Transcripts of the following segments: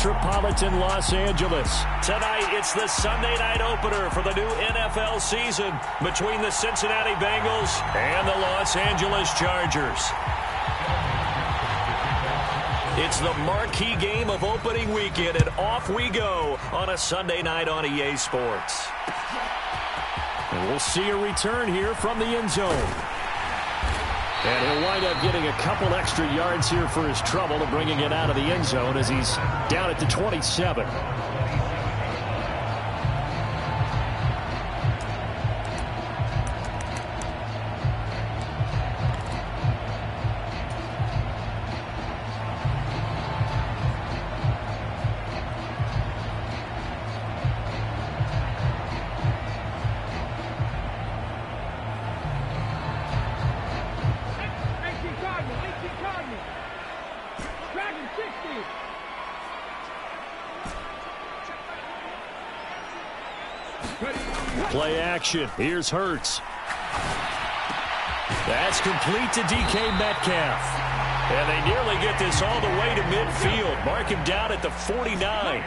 metropolitan Los Angeles. Tonight, it's the Sunday night opener for the new NFL season between the Cincinnati Bengals and the Los Angeles Chargers. It's the marquee game of opening weekend, and off we go on a Sunday night on EA Sports. And we'll see a return here from the end zone. And he'll wind up getting a couple extra yards here for his trouble to bringing it out of the end zone as he's down at the 27. Play action. Here's Hurts. That's complete to DK Metcalf. And they nearly get this all the way to midfield. Mark him down at the 49.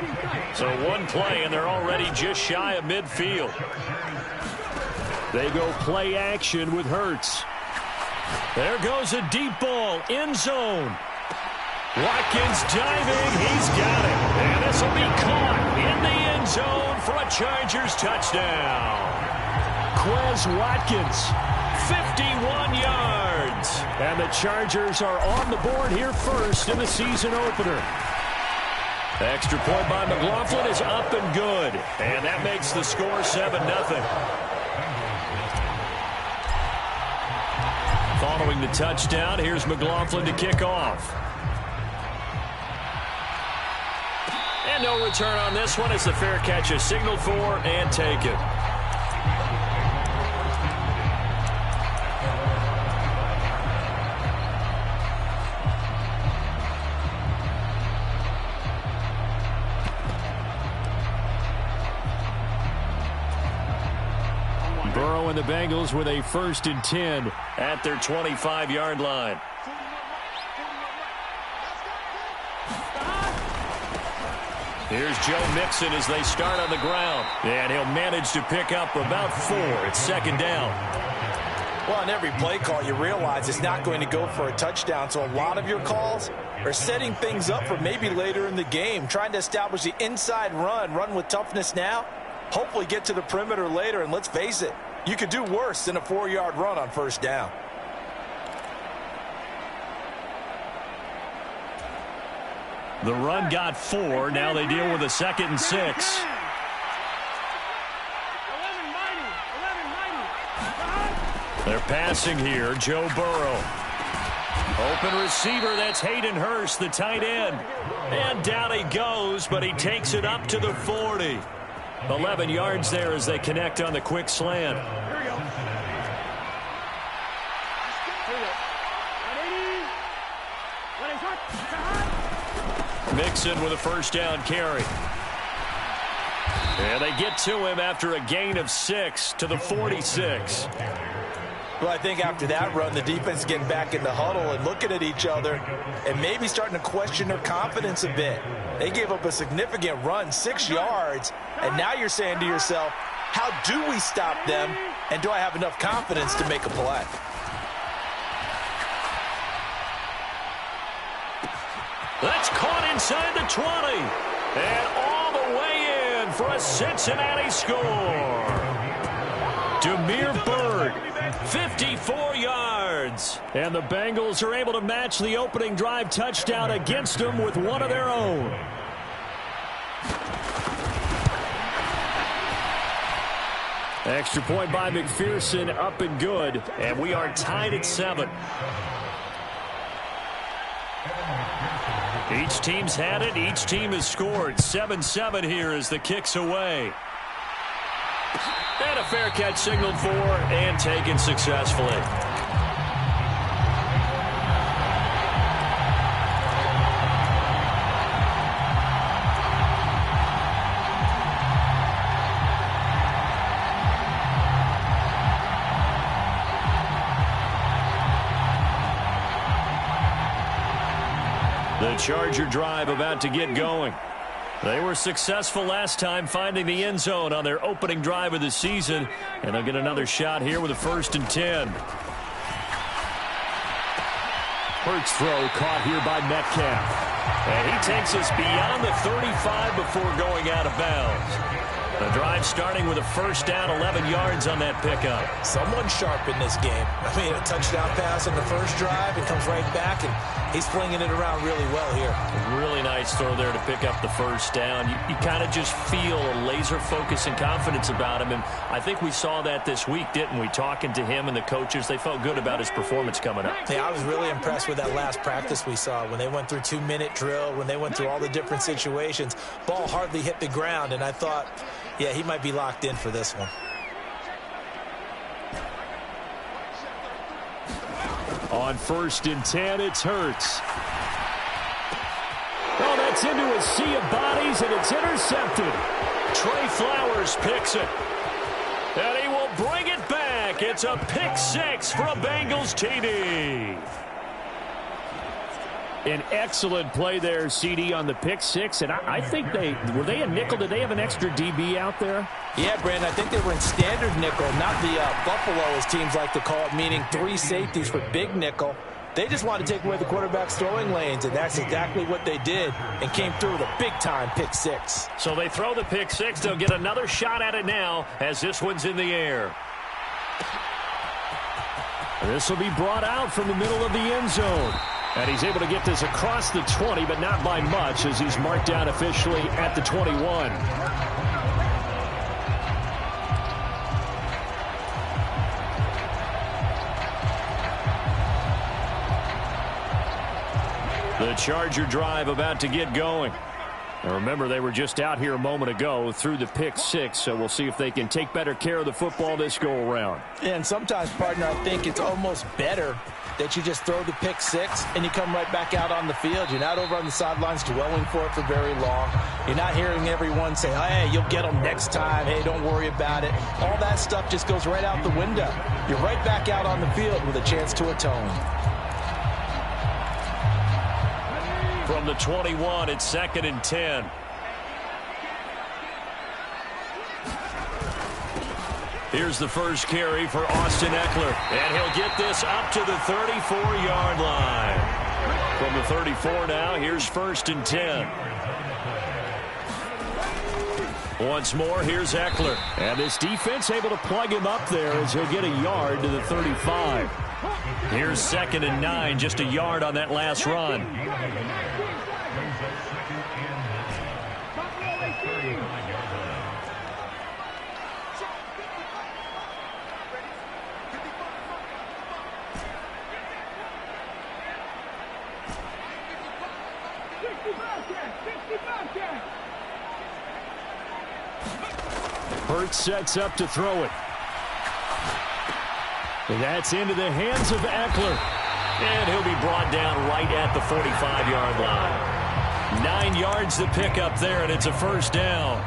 So one play, and they're already just shy of midfield. They go play action with Hurts. There goes a deep ball. End zone. Watkins diving. He's got it. And this will be caught in the end zone for a Chargers touchdown. Quez Watkins, 51 yards. And the Chargers are on the board here first in the season opener. Extra point by McLaughlin is up and good. And that makes the score 7-0. Following the touchdown, here's McLaughlin to kick off. And no return on this one as the fair catch is signaled for and taken. Burrow and the Bengals with a 1st and 10 at their 25-yard line. Here's Joe Mixon as they start on the ground. And he'll manage to pick up about 4. It's 2nd down. Well, on every play call, you realize it's not going to go for a touchdown. So a lot of your calls are setting things up for maybe later in the game, trying to establish the inside run with toughness now, hopefully get to the perimeter later. And let's face it, you could do worse than a 4-yard run on 1st down. The run got 4. Now they deal with a 2nd and 6. They're passing here. Joe Burrow. Open receiver. That's Hayden Hurst, the tight end. And down he goes, but he takes it up to the 40. 11 yards there as they connect on the quick slant. Mixon with a 1st down carry. And they get to him after a gain of 6 to the 46. Well, I think after that run, the defense getting back in the huddle and looking at each other and maybe starting to question their confidence a bit. They gave up a significant run, 6 yards, and now you're saying to yourself, how do we stop them, and do I have enough confidence to make a play? That's caught inside the 20. And all the way in for a Cincinnati score. Damiere Byrd, 54 yards. And the Bengals are able to match the opening drive touchdown against them with one of their own. Extra point by McPherson, up and good. And we are tied at 7. Each team's had it. Each team has scored. 7-7 here as the kick's away. And a fair catch signaled for and taken successfully. The Charger drive about to get going. They were successful last time finding the end zone on their opening drive of the season, and they'll get another shot here with a 1st and 10. Hurts throw caught here by Metcalf. And he takes us beyond the 35 before going out of bounds. The drive starting with a 1st down, 11 yards on that pickup. Someone sharp in this game. I mean, a touchdown pass on the first drive. It comes right back, and he's flinging it around really well here. A really nice throw there to pick up the 1st down. You kind of just feel a laser focus and confidence about him, and I think we saw that this week, didn't we? Talking to him and the coaches, they felt good about his performance coming up. Yeah, I was really impressed with that last practice we saw when they went through 2-minute drill, when they went through all the different situations. Ball hardly hit the ground, and I thought, yeah, he might be locked in for this one. On 1st and 10, it's Hurts. Oh, that's into a sea of bodies, and it's intercepted. Trey Flowers picks it. And he will bring it back. It's a pick 6 for a Bengals TD. An excellent play there, CD, on the pick 6. And I think were they a nickel? Did they have an extra DB out there? Yeah, Brandon, I think they were in standard nickel, not the Buffalo, as teams like to call it, meaning 3 safeties for big nickel. They just want to take away the quarterback's throwing lanes, and that's exactly what they did, and came through with a big-time pick 6. So they throw the pick 6. They'll get another shot at it now as this one's in the air. This will be brought out from the middle of the end zone. And he's able to get this across the 20, but not by much, as he's marked down officially at the 21. The Charger drive about to get going. Now remember, they were just out here a moment ago through the pick 6, so we'll see if they can take better care of the football this go-around. And sometimes, partner, I think it's almost better that you just throw the pick 6 and you come right back out on the field. You're not over on the sidelines dwelling for it for very long. You're not hearing everyone say, hey, you'll get them next time. Hey, don't worry about it. All that stuff just goes right out the window. You're right back out on the field with a chance to atone. From the 21, it's 2nd and 10. Here's the first carry for Austin Eckler. And he'll get this up to the 34-yard line. From the 34 now, here's 1st and 10. Once more, here's Eckler. And this defense able to plug him up there as he'll get a yard to the 35. Here's 2nd and 9, just a yard on that last run. Hurts sets up to throw it. And that's into the hands of Eckler. And he'll be brought down right at the 45-yard line. 9 yards to pick up there, and it's a 1st down.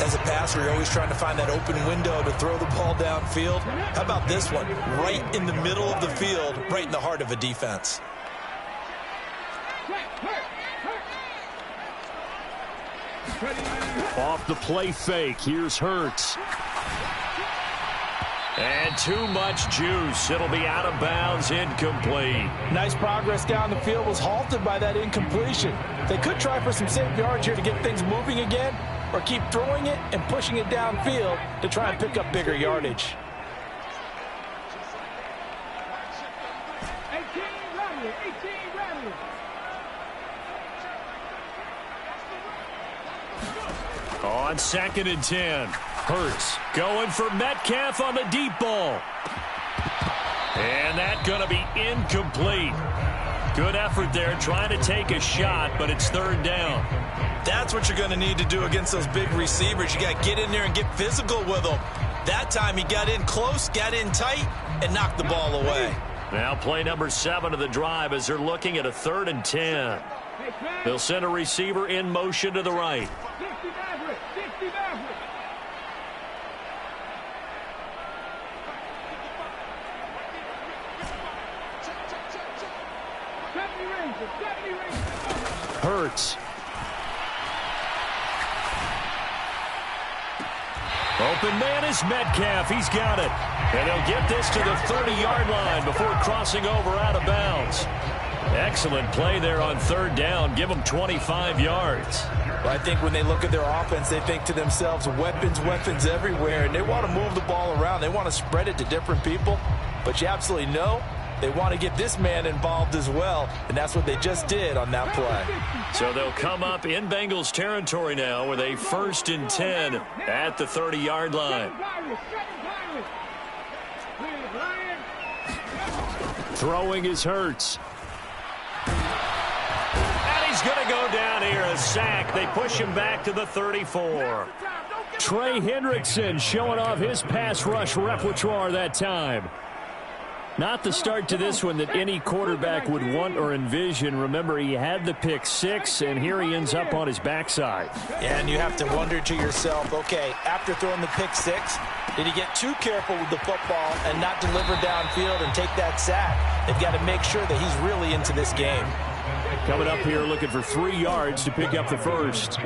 As a passer, you're always trying to find that open window to throw the ball downfield. How about this one? Right in the middle of the field, right in the heart of a defense. Off the play fake, here's Hurts. And too much juice. It'll be out of bounds, incomplete. Nice progress down the field, was halted by that incompletion. They could try for some safe yards here to get things moving again, or keep throwing it and pushing it downfield to try and pick up bigger yardage. On 2nd and 10, Hurts going for Metcalf on the deep ball. And that's going to be incomplete. Good effort there trying to take a shot, but it's 3rd down. That's what you're going to need to do against those big receivers. You got to get in there and get physical with them. That time he got in close, got in tight, and knocked the ball away. Now play number 7 of the drive as they're looking at a 3rd and 10. They'll send a receiver in motion to the right. Hurts. Open man is Metcalf. He's got it. And they'll get this to the 30-yard line before crossing over out of bounds. Excellent play there on third down. Give them 25 yards. Well, I think when they look at their offense, they think to themselves, weapons, weapons everywhere. And they want to move the ball around. They want to spread it to different people. But you absolutely know they want to get this man involved as well. And that's what they just did on that play. So they'll come up in Bengals territory now with a 1st and 10 at the 30-yard line. Throwing is Hurts. And he's going to go down here, a sack. They push him back to the 34. Trey Hendrickson showing off his pass rush repertoire that time. Not the start to this one that any quarterback would want or envision. Remember, he had the pick 6, and here he ends up on his backside. Yeah, and you have to wonder to yourself, okay, after throwing the pick 6, did he get too careful with the football and not deliver downfield and take that sack? They've got to make sure that he's really into this game. Coming up here looking for 3 yards to pick up the first.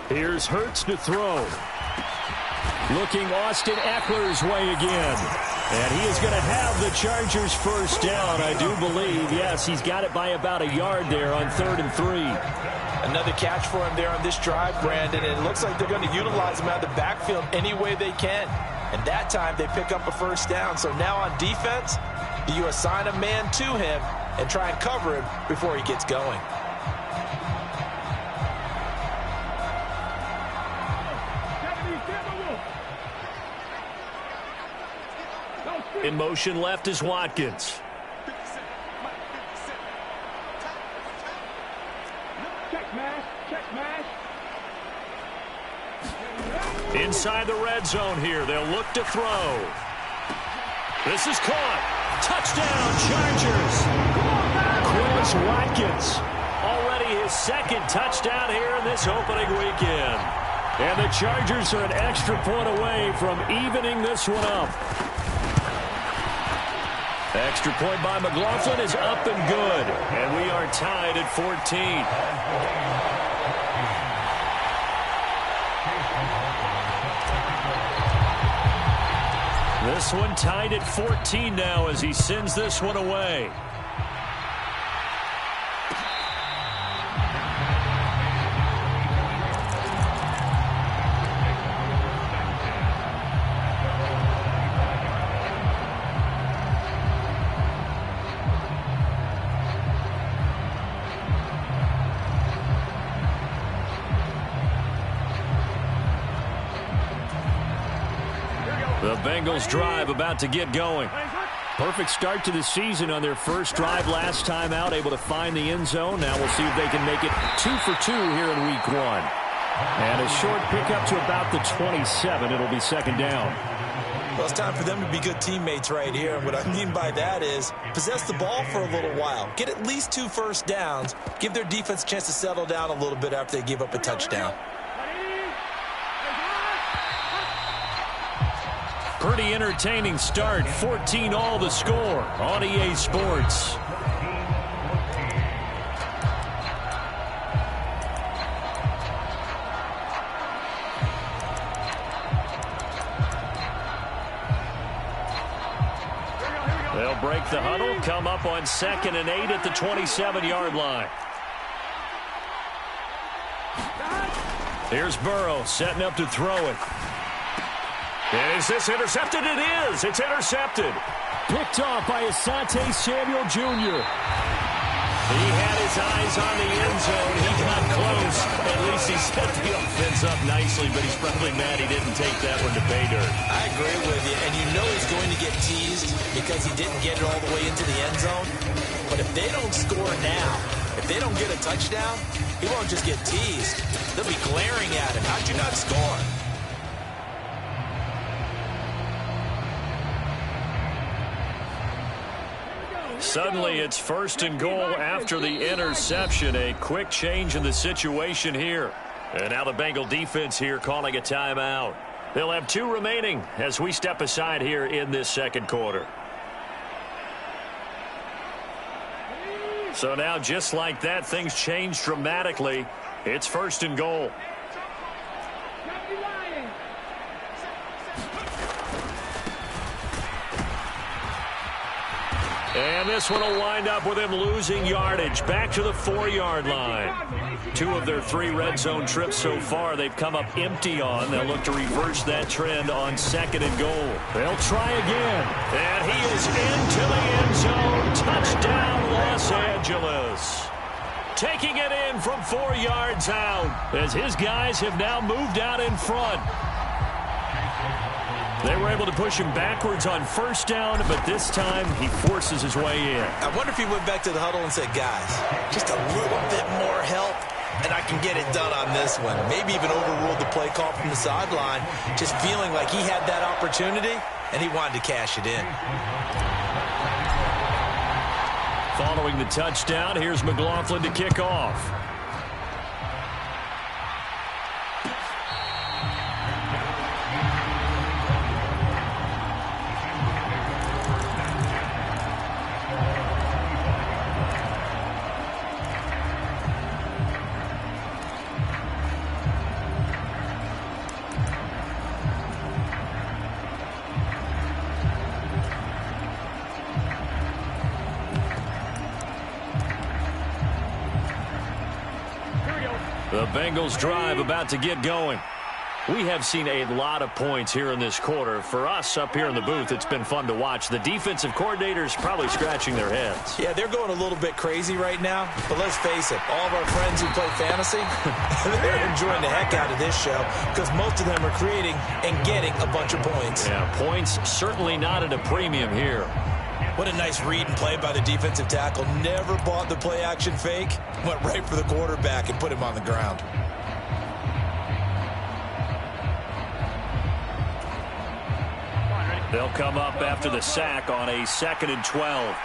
Here's Hurts to throw. Looking Austin Eckler's way again. And he is going to have the Chargers first down, I do believe. Yes, he's got it by about a yard there on 3rd and 3. Another catch for him there on this drive, Brandon. And it looks like they're going to utilize him out of the backfield any way they can. And that time they pick up a first down. So now on defense, do you assign a man to him and try and cover him before he gets going? In motion left is Watkins. Inside the red zone here. They'll look to throw. This is caught. Touchdown, Chargers. Chris Watkins. Already his 2nd touchdown here in this opening weekend. And the Chargers are an extra point away from evening this one up. Extra point by McLaughlin is up and good. And we are tied at 14. This one tied at 14 now as he sends this one away. The Bengals drive about to get going. Perfect start to the season on their first drive last time out, able to find the end zone. Now we'll see if they can make it 2 for 2 here in week 1. And a short pickup to about the 27. It'll be 2nd down. Well, it's time for them to be good teammates right here. And what I mean by that is possess the ball for a little while. Get at least 2 first downs. Give their defense a chance to settle down a little bit after they give up a touchdown. Pretty entertaining start. 14-all the score on EA Sports. They'll break the huddle, come up on 2nd and 8 at the 27-yard line. Here's Burrow setting up to throw it. Is this intercepted? It is. It's intercepted. Picked off by Asante Samuel Jr. He had his eyes on the end zone. He got close. At least he set the offense up nicely, but he's probably mad he didn't take that one to pay dirt. I agree with you, and you know he's going to get teased because he didn't get it all the way into the end zone. But if they don't score now, if they don't get a touchdown, he won't just get teased. They'll be glaring at him. How'd you not score? Suddenly, it's 1st and goal after the interception. A quick change in the situation here. And now the Bengal defense here calling a timeout. They'll have 2 remaining as we step aside here in this 2nd quarter. So now, just like that, things change dramatically. It's 1st and goal. And this one will wind up with him losing yardage. Back to the 4-yard line. 2 of their 3 red zone trips so far they've come up empty on. They'll look to reverse that trend on 2nd and goal. They'll try again. And he is into the end zone. Touchdown, Los Angeles. Taking it in from 4 yards out as his guys have now moved out in front. They were able to push him backwards on 1st down, but this time he forces his way in. I wonder if he went back to the huddle and said, guys, just a little bit more help, and I can get it done on this one. Maybe even overruled the play call from the sideline, just feeling like he had that opportunity, and he wanted to cash it in. Following the touchdown, here's McLaughlin to kick off. The Bengals drive about to get going. We have seen a lot of points here in this quarter. For us up here in the booth, it's been fun to watch. The defensive coordinators probably scratching their heads. Yeah, they're going a little bit crazy right now. But let's face it, all of our friends who play fantasy, they're enjoying the heck out of this show because most of them are creating and getting a bunch of points. Yeah, points certainly not at a premium here. What a nice read and play by the defensive tackle. Never bought the play-action fake. Went right for the quarterback and put him on the ground. They'll come up after the sack on a 2nd and 12.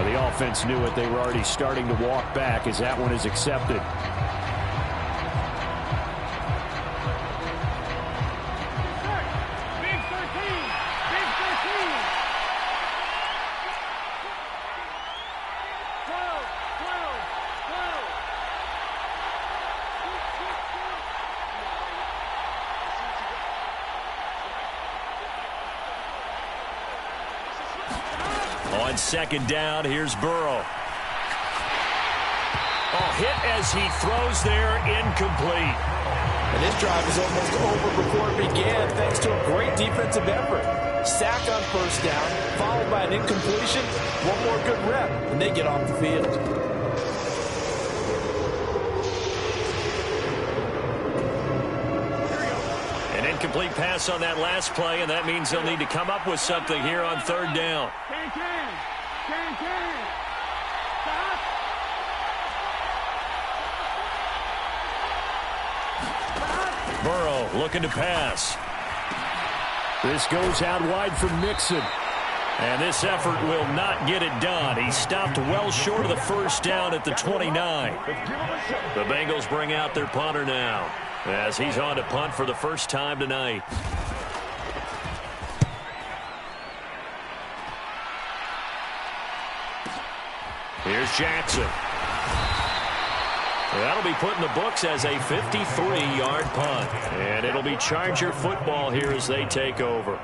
The offense knew it. They were already starting to walk back as that one is accepted. Big 13. Big 13. 12. 12. 12. On 2nd down, here's Burrow. Oh, hit as he throws there, incomplete. And this drive is almost over before it began thanks to a great defensive effort. Sack on 1st down, followed by an incompletion. One more good rep, and they get off the field. An incomplete pass on that last play, and that means they'll need to come up with something here on 3rd down. Burrow looking to pass. This goes out wide for Mixon. And this effort will not get it done. He stopped well short of the 1st down at the 29. The Bengals bring out their punter now as he's on to punt for the first time tonight. Here's Jackson. That'll be put in the books as a 53-yard punt. And it'll be Charger football here as they take over.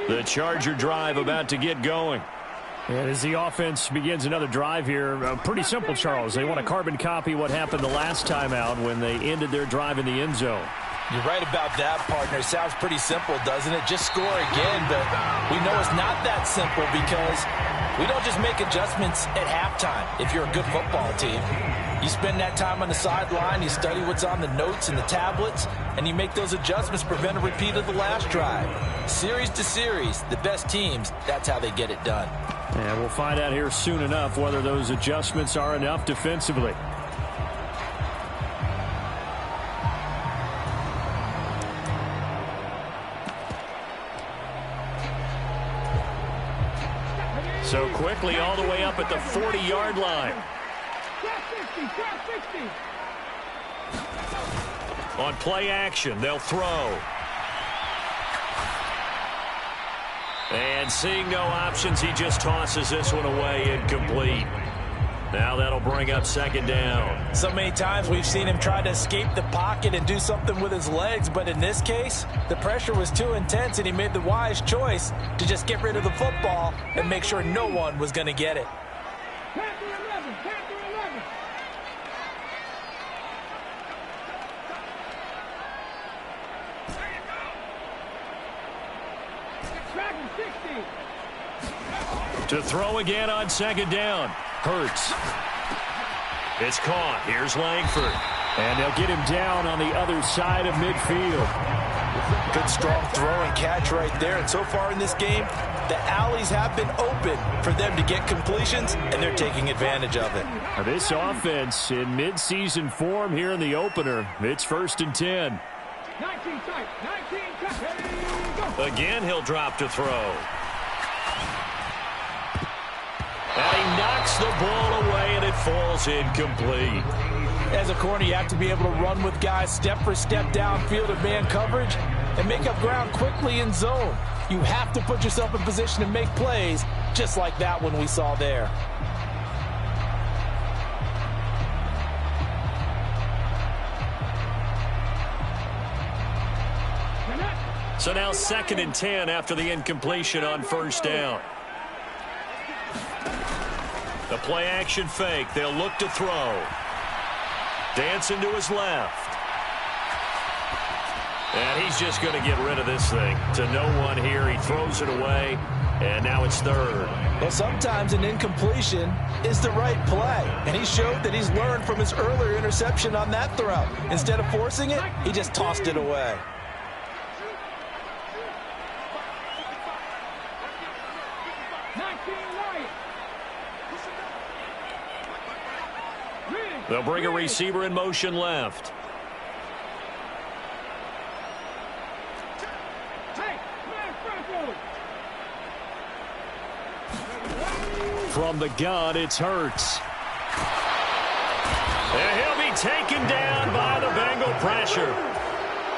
The Charger drive about to get going. And as the offense begins another drive here, pretty simple, Charles. They want to carbon copy what happened the last time out when they ended their drive in the end zone. You're right about that, partner. Sounds pretty simple, doesn't it? Just score again, but we know it's not that simple because we don't just make adjustments at halftime if you're a good football team. You spend that time on the sideline, you study what's on the notes and the tablets, and you make those adjustments to prevent a repeat of the last drive. Series to series, the best teams, that's how they get it done. And we'll find out here soon enough whether those adjustments are enough defensively. So quickly all the way up at the 40-yard line. On play action, they'll throw. And seeing no options, he just tosses this one away, incomplete. Now that'll bring up second down. So many times we've seen him try to escape the pocket and do something with his legs, but in this case, the pressure was too intense and he made the wise choice to just get rid of the football and make sure no one was going to get it. To throw again on second down. Hurts. It's caught. Here's Langford. And they'll get him down on the other side of midfield. Good strong throw and catch right there. And so far in this game, the alleys have been open for them to get completions, and they're taking advantage of it. This offense in midseason form here in the opener. It's 1st and 10. 19 tight. 19 tight. Again, he'll drop to throw. And he knocks the ball away, and it falls incomplete. As a corner, you have to be able to run with guys step for step downfield in man coverage and make up ground quickly in zone. You have to put yourself in position to make plays, just like that one we saw there. So now 2nd and 10 after the incompletion on first down. The play action fake. They'll look to throw. Dancing to his left. And he's just going to get rid of this thing. To no one here. He throws it away. And now it's 3rd. Well, sometimes an incompletion is the right play. And he showed that he's learned from his earlier interception on that throw. Instead of forcing it, he just tossed it away. They'll bring a receiver in motion left. From the gun, it's Hurts. And he'll be taken down by the Bengal pressure.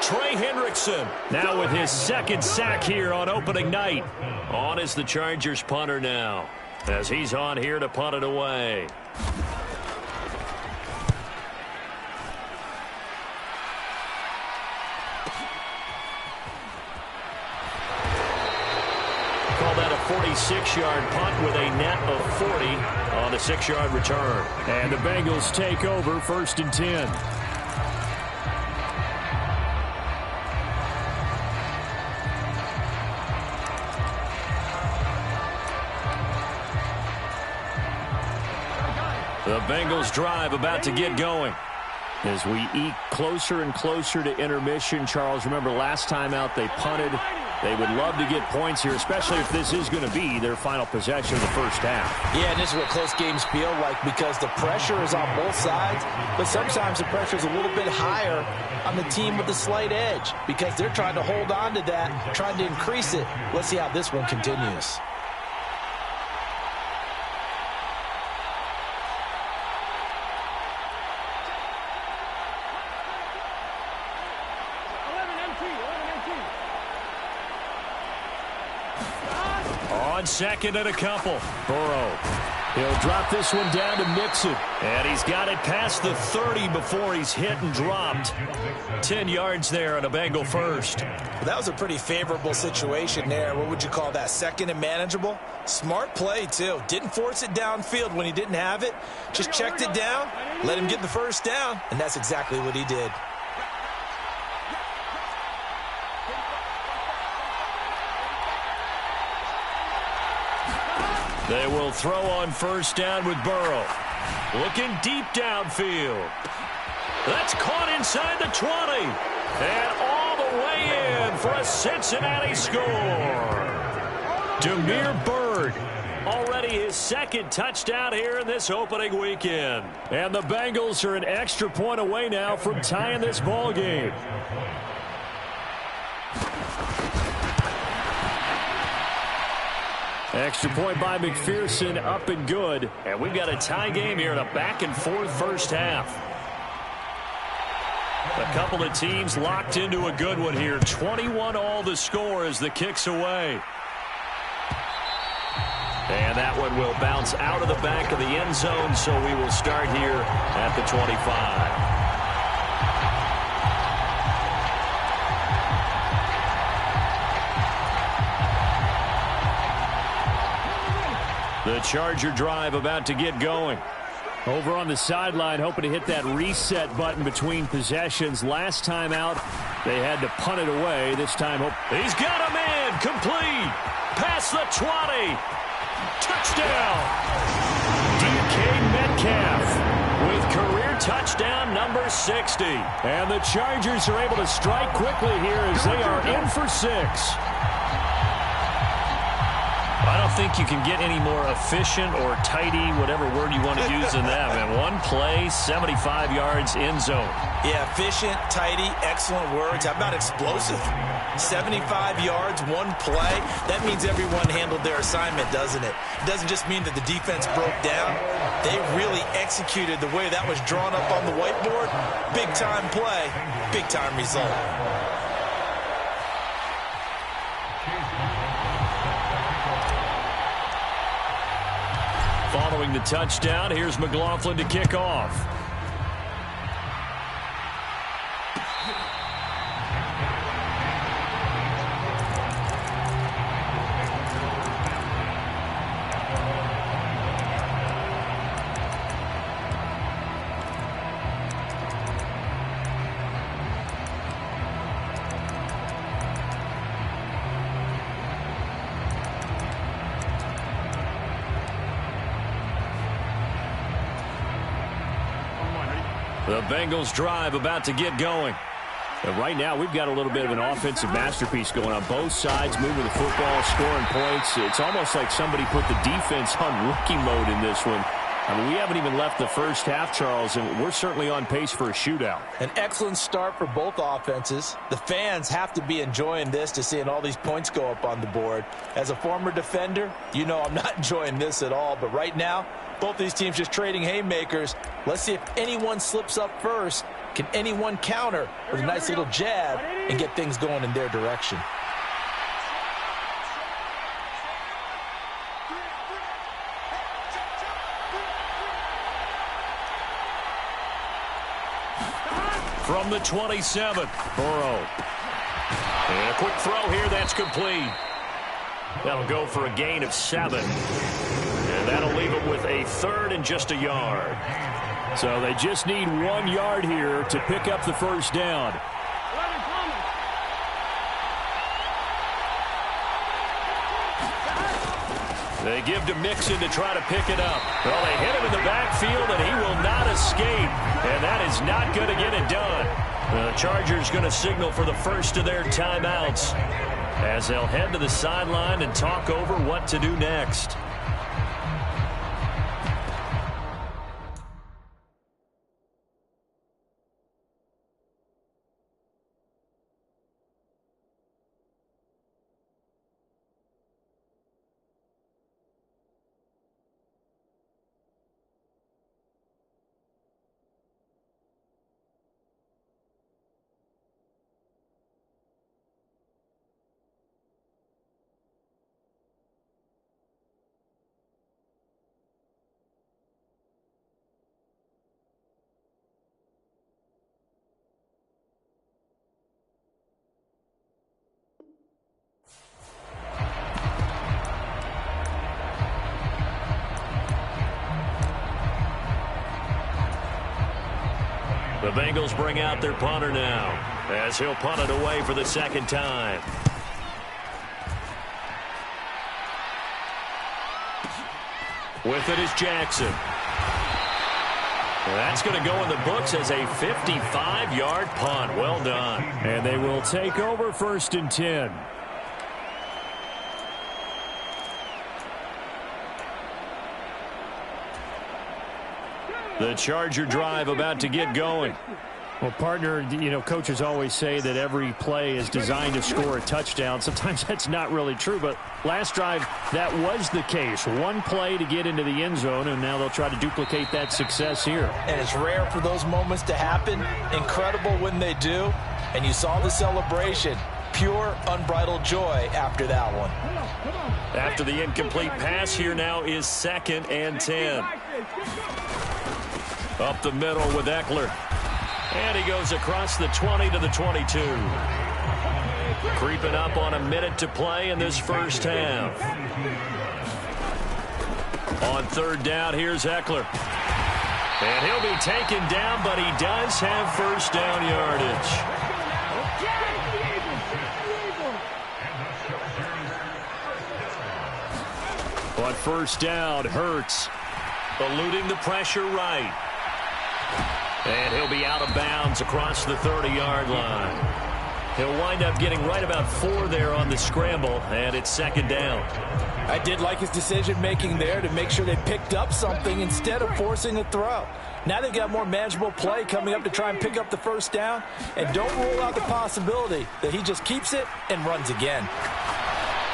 Trey Hendrickson now with his 2nd sack here on opening night. On is the Chargers punter now, as he's on here to punt it away. Call that a 46-yard punt with a net of 40 on a 6-yard return. And the Bengals take over 1st and 10. The Bengals drive about to get going. As we eke closer and closer to intermission, Charles, remember last time out they punted. They would love to get points here, especially if this is going to be their final possession of the first half. Yeah, and this is what close games feel like because the pressure is on both sides, but sometimes the pressure is a little bit higher on the team with the slight edge because they're trying to hold on to that, trying to increase it. Let's see how this one continues. On 2nd and a couple. Burrow. He'll drop this one down to Mixon. And he's got it past the 30 before he's hit and dropped. 10 yards there on a Bengal first. Well, that was a pretty favorable situation there. What would you call that? 2nd and manageable? Smart play, too. Didn't force it downfield when he didn't have it. Just checked it down, let him get the first down, and that's exactly what he did. They will throw on first down with Burrow. Looking deep downfield. That's caught inside the 20. And all the way in for a Cincinnati score. Damiere Byrd, already his second touchdown here in this opening weekend. And the Bengals are an extra point away now from tying this ball game. Extra point by McPherson, up and good. And we've got a tie game here in a back-and-forth first half. A couple of teams locked into a good one here. 21-all the score as the kick's away. And that one will bounce out of the back of the end zone, so we will start here at the 25. The Charger drive about to get going. Over on the sideline, hoping to hit that reset button between possessions. Last time out, they had to punt it away. This time, he's got him in. Complete. Past the 20. Touchdown. DK Metcalf with career touchdown number 60. And the Chargers are able to strike quickly here as they are in for 6. I don't think you can get any more efficient or tidy, whatever word you want to use in that. And one play, 75 yards in zone. Yeah, efficient, tidy, excellent words. How about explosive? 75 yards, one play. That means everyone handled their assignment, doesn't it? It doesn't just mean that the defense broke down. They really executed the way that was drawn up on the whiteboard. Big-time play, big-time result. Following the touchdown, here's McLaughlin to kick off. The Bengals drive about to get going. And right now, we've got a little bit of an offensive masterpiece going on. Both sides moving the football, scoring points. It's almost like somebody put the defense on rookie mode in this one. I mean, we haven't even left the first half, Charles, and we're certainly on pace for a shootout. An excellent start for both offenses. The fans have to be enjoying this to seeing all these points go up on the board. As a former defender, you know I'm not enjoying this at all. But right now, both these teams just trading haymakers. Let's see if anyone slips up first. Can anyone counter with a nice little jab and get things going in their direction? From the 27, Burrow. And a quick throw here, that's complete. That'll go for a gain of 7. And that'll leave them with a third and just a yard. So they just need 1 yard here to pick up the first down. They give to Mixon to try to pick it up. Well, they hit him in the backfield, and he will not escape. And that is not going to get it done. The Chargers going to signal for the first of their timeouts as they'll head to the sideline and talk over what to do next. The Bengals bring out their punter now as he'll punt it away for the second time. With it is Jackson. Well, that's going to go in the books as a 55-yard punt. Well done. And they will take over 1st and 10. The Charger drive about to get going. Well, partner, coaches always say that every play is designed to score a touchdown. Sometimes that's not really true, but last drive, that was the case. One play to get into the end zone, and now they'll try to duplicate that success here. And it's rare for those moments to happen. Incredible when they do. And you saw the celebration. Pure, unbridled joy after that one. After the incomplete pass, here now is 2nd and 10. Up the middle with Eckler. And he goes across the 20 to the 22. Creeping up on a minute to play in this first half. On 3rd down, here's Eckler. And he'll be taken down, but he does have 1st down yardage. On 1st down, Hurts eluding the pressure right. And he'll be out of bounds across the 30-yard line. He'll wind up getting right about 4 there on the scramble, and it's 2nd down. I did like his decision-making there to make sure they picked up something instead of forcing a throw. Now they've got more manageable play coming up to try and pick up the 1st down, and don't rule out the possibility that he just keeps it and runs again.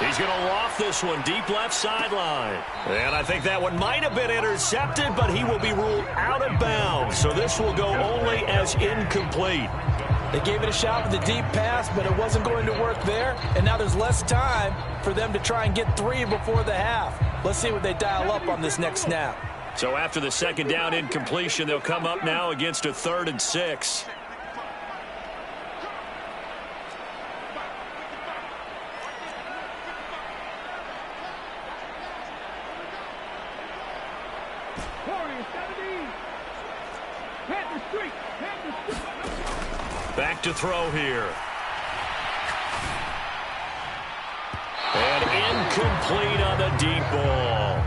He's going to loft this one deep left sideline. And I think that one might have been intercepted, but he will be ruled out of bounds. So this will go only as incomplete. They gave it a shot with the deep pass, but it wasn't going to work there. And now there's less time for them to try and get 3 before the half. Let's see what they dial up on this next snap. So after the 2nd down incompletion, they'll come up now against a 3rd and 6. Back to throw here. And incomplete on the deep ball.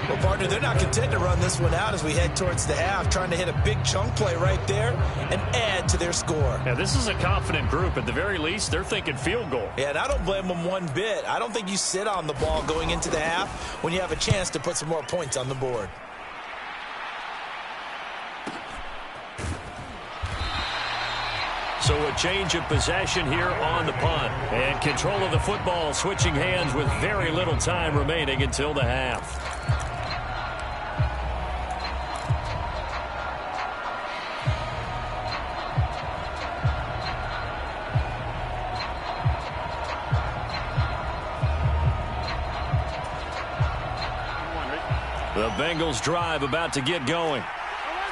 Well, partner, they're not content to run this one out as we head towards the half, trying to hit a big chunk play right there and add to their score. Yeah, this is a confident group. At the very least, they're thinking field goal. Yeah, and I don't blame them one bit. I don't think you sit on the ball going into the half when you have a chance to put some more points on the board. So a change of possession here on the punt. And control of the football switching hands with very little time remaining until the half. The Bengals drive about to get going.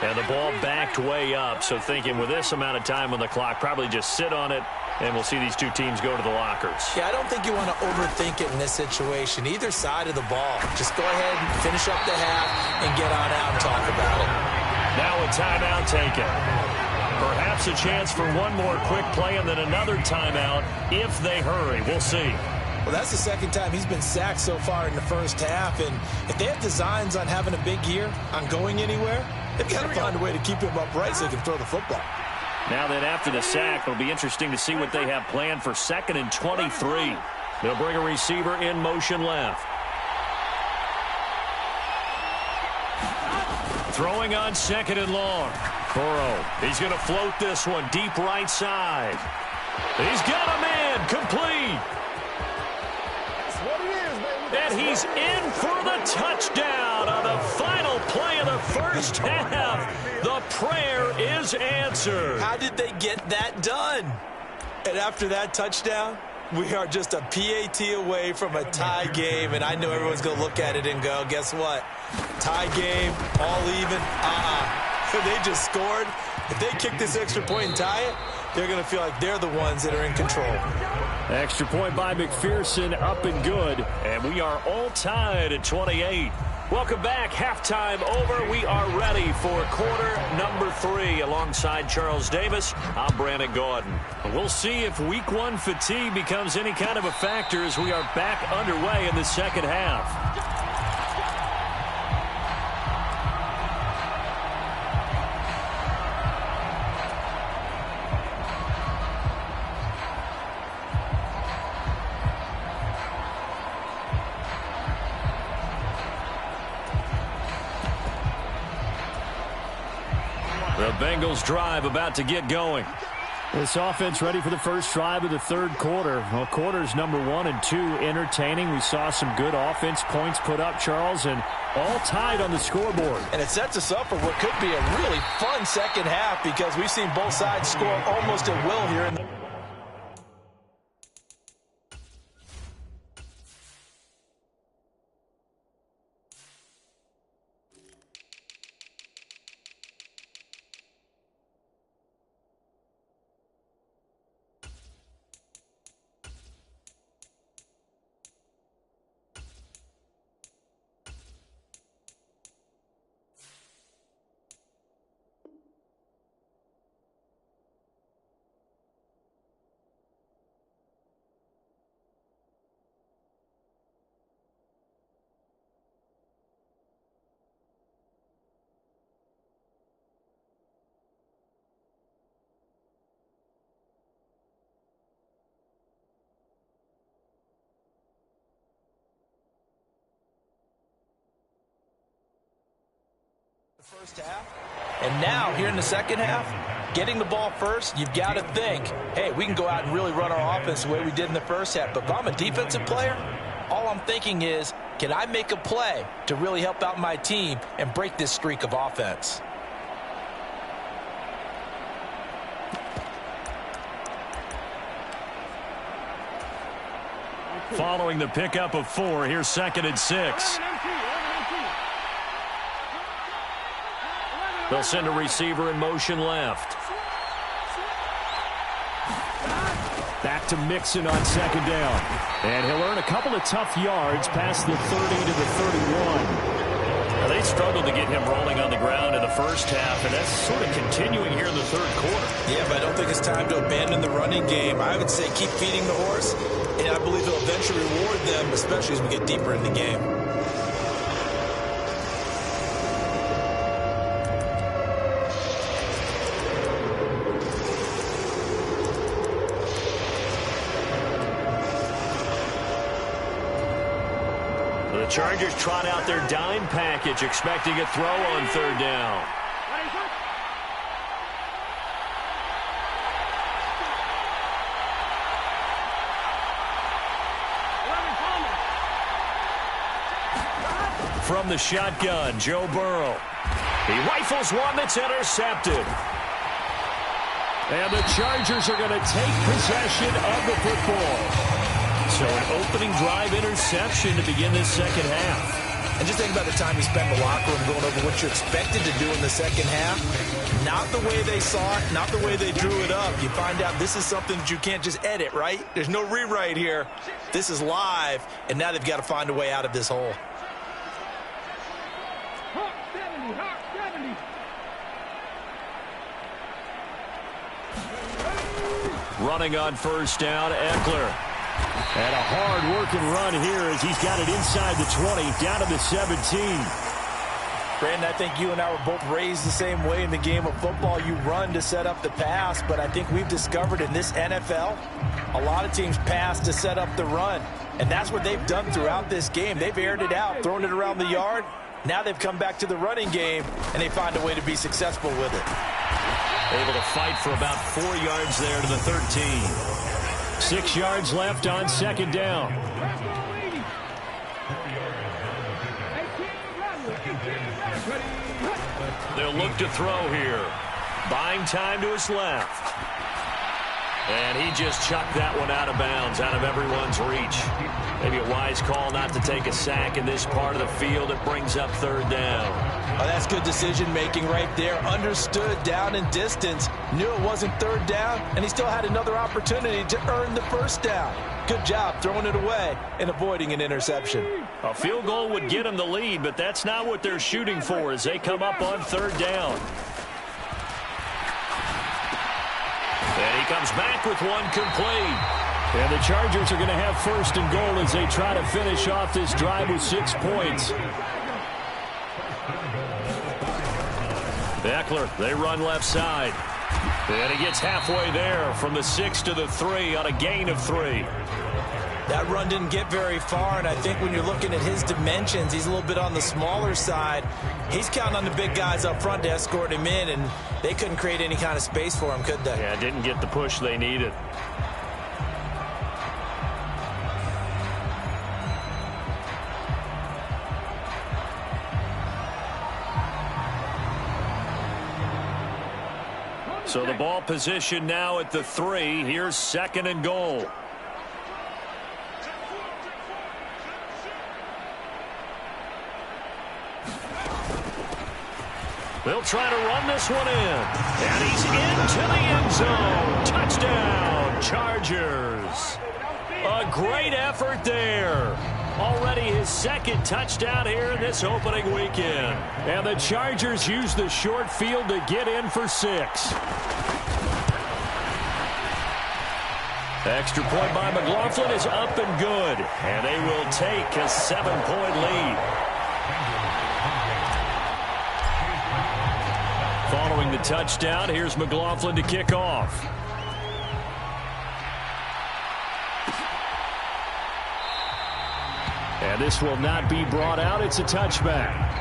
And the ball backed way up, so thinking with this amount of time on the clock, probably just sit on it, and we'll see these two teams go to the lockers. Yeah, I don't think you want to overthink it in this situation. Either side of the ball. Just go ahead and finish up the half and get on out and talk about it. Now a timeout taken. Perhaps a chance for one more quick play and then another timeout if they hurry. We'll see. Well, that's the 2nd time he's been sacked so far in the first half, and if they have designs on having a big year, on going anywhere, they've got to find a way to keep him upright so he can throw the football. Now then, after the sack, it'll be interesting to see what they have planned for 2nd and 23. They'll bring a receiver in motion left. Throwing on 2nd and long. Burrow, he's going to float this one deep right side. He's got a man complete. And he's in for the touchdown on the final play of the first half. The prayer is answered. How did they get that done? And after that touchdown, we are just a PAT away from a tie game. And I know everyone's going to look at it and go, guess what? Tie game, all even. They just scored. If they kick this extra point and tie it, they're going to feel like they're the ones that are in control. Extra point by McPherson, up and good. And we are all tied at 28. Welcome back. Halftime over. We are ready for quarter number 3. Alongside Charles Davis, I'm Brandon Gordon. We'll see if week 1 fatigue becomes any kind of a factor as we are back underway in the second half. The Bengals drive about to get going. This offense ready for the first drive of the third quarter. Well, quarters number 1 and 2 entertaining. We saw some good offense points put up, Charles, and all tied on the scoreboard. And it sets us up for what could be a really fun second half because we've seen both sides score almost at will here in the first half. And now, here in the second half, getting the ball first, you've got to think, hey, we can go out and really run our offense the way we did in the first half. But if I'm a defensive player, all I'm thinking is, can I make a play to really help out my team and break this streak of offense? Following the pickup of 4, here's 2nd and 6. They'll send a receiver in motion left. Back to Mixon on 2nd down. And he'll earn a couple of tough yards past the 30 to the 31. Now, they struggled to get him rolling on the ground in the first half, and that's sort of continuing here in the third quarter. Yeah, but I don't think it's time to abandon the running game. I would say keep feeding the horse, and I believe it'll eventually reward them, especially as we get deeper in the game. The Chargers trot out their dime package, expecting a throw on 3rd down. From the shotgun, Joe Burrow. He rifles one that's intercepted. And the Chargers are going to take possession of the football. So an opening drive interception to begin this second half. And just think about the time you spent in the locker room going over what you expected to do in the second half. Not the way they saw it, not the way they drew it up. You find out this is something that you can't just edit, right? There's no rewrite here. This is live, and now they've got to find a way out of this hole. Running on 1st down, Eckler. And a hard-working run here as he's got it inside the 20, down to the 17. Brandon, I think you and I were both raised the same way in the game of football. You run to set up the pass, but I think we've discovered in this NFL, a lot of teams pass to set up the run. And that's what they've done throughout this game. They've aired it out, thrown it around the yard. Now they've come back to the running game, and they find a way to be successful with it. Able to fight for about 4 yards there to the 13. 6 yards left on 2nd down. They'll look to throw here. Buying time to his left. And he just chucked that one out of bounds, out of everyone's reach. Maybe a wise call not to take a sack in this part of the field. It brings up 3rd down. Oh, that's good decision-making right there. Understood down and distance. Knew it wasn't 3rd down, and he still had another opportunity to earn the 1st down. Good job throwing it away and avoiding an interception. A field goal would get him the lead, but that's not what they're shooting for as they come up on 3rd down. And he comes back with one complete. And the Chargers are going to have 1st and goal as they try to finish off this drive with 6 points. Eckler, they run left side. And he gets halfway there from the 6 to the 3 on a gain of 3. That run didn't get very far, and I think when you're looking at his dimensions, he's a little bit on the smaller side. He's counting on the big guys up front to escort him in, and they couldn't create any kind of space for him, could they? Yeah, didn't get the push they needed. So the ball position now at the 3. Here's 2nd and goal. They'll try to run this one in. And he's into the end zone. Touchdown, Chargers. A great effort there. Already his 2nd touchdown here in this opening weekend. And the Chargers use the short field to get in for 6. Extra point by McLaughlin is up and good. And they will take a 7-point lead. Following the touchdown, here's McLaughlin to kick off. And this will not be brought out. It's a touchback.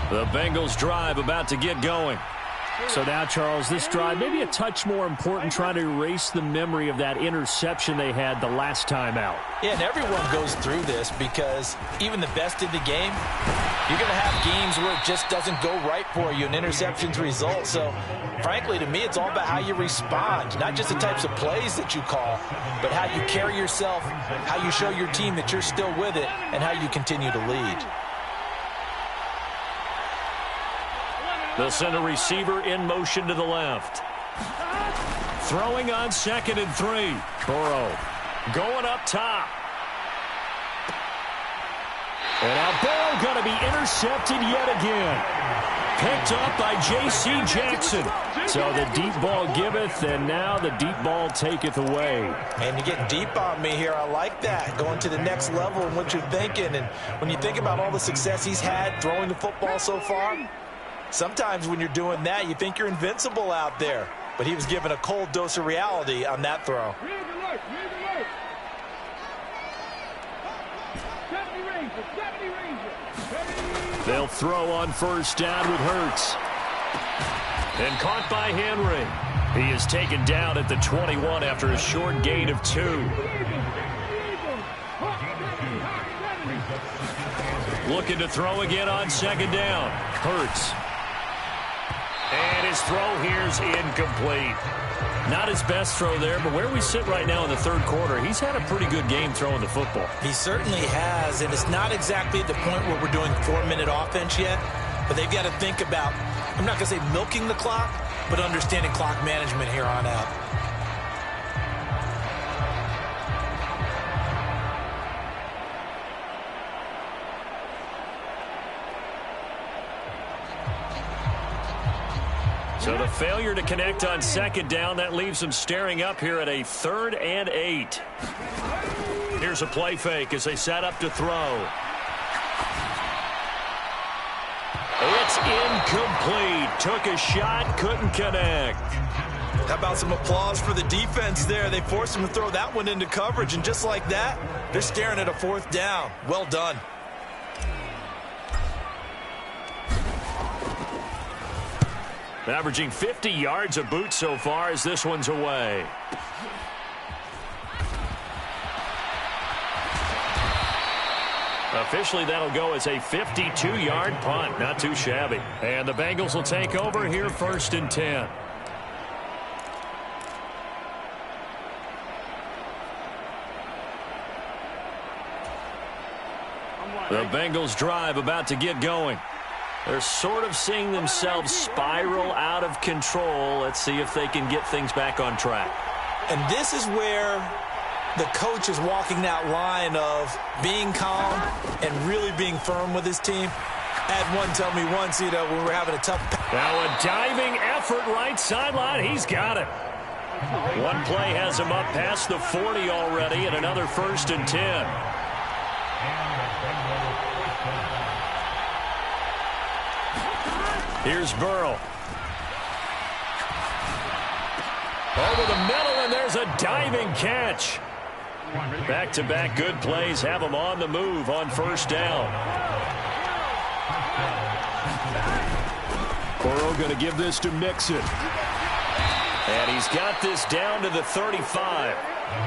The Bengals drive about to get going. So now, Charles, this drive maybe a touch more important, trying to erase the memory of that interception they had the last time out. Yeah, and everyone goes through this because even the best in the game, you're going to have games where it just doesn't go right for you and interceptions result. So, frankly, to me, it's all about how you respond, not just the types of plays that you call, but how you carry yourself, how you show your team that you're still with it, and how you continue to lead. They'll send a receiver in motion to the left. Throwing on 2nd and 3. Burrow going up top. And now Burrow going to be intercepted yet again. Picked up by J.C. Jackson. So the deep ball giveth, and now the deep ball taketh away. Man, you're getting deep on me here. I like that. Going to the next level in what you're thinking. And when you think about all the success he's had throwing the football so far, sometimes when you're doing that, you think you're invincible out there. But he was given a cold dose of reality on that throw. They'll throw on 1st down with Hurts. And caught by Henry. He is taken down at the 21 after a short gain of 2. Looking to throw again on 2nd down. Hurts. And his throw here's incomplete. Not his best throw there, but where we sit right now in the 3rd quarter, he's had a pretty good game throwing the football. He certainly has, and it's not exactly at the point where we're doing 4-minute offense yet, but they've got to think about, I'm not going to say milking the clock, but understanding clock management here on out. So the failure to connect on 2nd down, that leaves them staring up here at a 3rd and 8. Here's a play fake as they set up to throw. It's incomplete. Took a shot, couldn't connect. How about some applause for the defense there? They forced him to throw that one into coverage, and just like that, they're staring at a 4th down. Well done. Averaging 50 yards a boot so far as this one's away. Officially, that'll go as a 52-yard punt. Not too shabby. And the Bengals will take over here 1st and 10. The Bengals drive about to get going. They're sort of seeing themselves spiral out of control. Let's see if they can get things back on track. And this is where the coach is walking that line of being calm and really being firm with his team. I had one tell me once, when we were having a tough... Now a diving effort right sideline. He's got it. One play has him up past the 40 already, and another 1st and 10. Here's Burrow. Over the middle, and there's a diving catch. Back-to-back good plays have him on the move on 1st down. Burrow going to give this to Mixon. And he's got this down to the 35.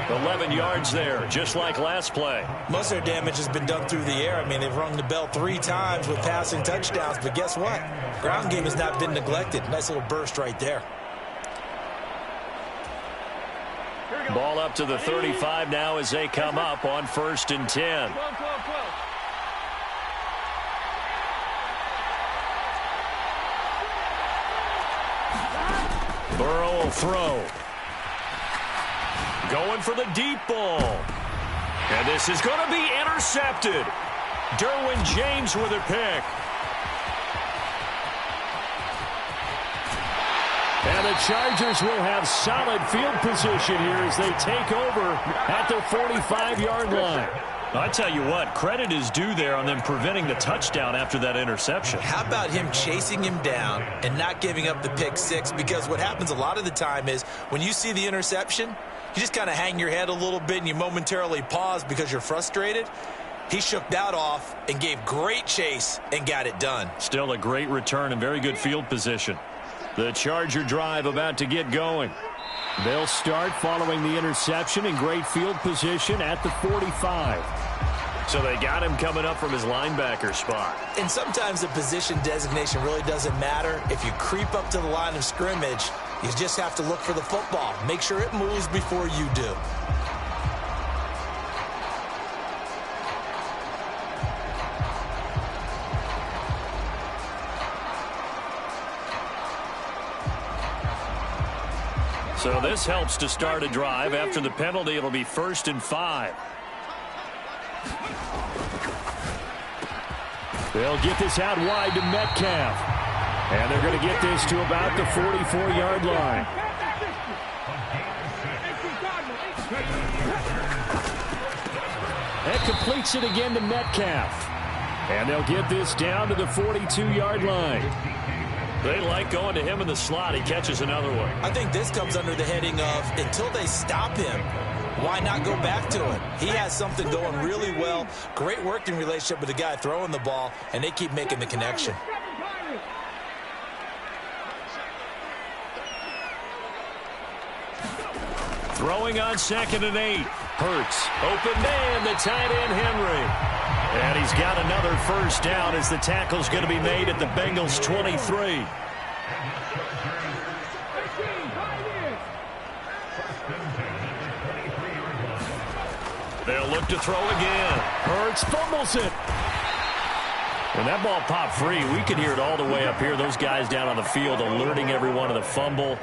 11 yards there, just like last play. Most of their damage has been done through the air. I mean, they've rung the bell 3 times with passing touchdowns, but guess what? Ground game has not been neglected. Nice little burst right there. Ball up to the 35 now as they come up on 1st and 10. Burrow will throw. Going for the deep ball. And this is going to be intercepted. Derwin James with a pick. And the Chargers will have solid field position here as they take over at the 45-yard line. I tell you what, credit is due there on them preventing the touchdown after that interception. How about him chasing him down and not giving up the pick 6? Because what happens a lot of the time is when you see the interception, you just kind of hang your head a little bit and you momentarily pause because you're frustrated. He shook that off and gave great chase and got it done. Still a great return and very good field position. The Charger drive about to get going. They'll start following the interception in great field position at the 45. So they got him coming up from his linebacker spot. And sometimes the position designation really doesn't matter. If you creep up to the line of scrimmage, you just have to look for the football. Make sure it moves before you do. So this helps to start a drive. After the penalty, it'll be 1st and 5. They'll get this out wide to Metcalf. And they're going to get this to about the 44-yard line. That completes it again to Metcalf. And they'll get this down to the 42-yard line. They like going to him in the slot. He catches another one. I think this comes under the heading of until they stop him, why not go back to him? He has something going really well. Great working relationship with the guy throwing the ball, and they keep making the connection. Throwing on 2nd and 8. Hurts. Open man, the tight end Henry. And he's got another 1st down as the tackle's going to be made at the Bengals 23. They'll look to throw again. Hurts fumbles it. When that ball popped free, we could hear it all the way up here. Those guys down on the field alerting everyone of the fumble.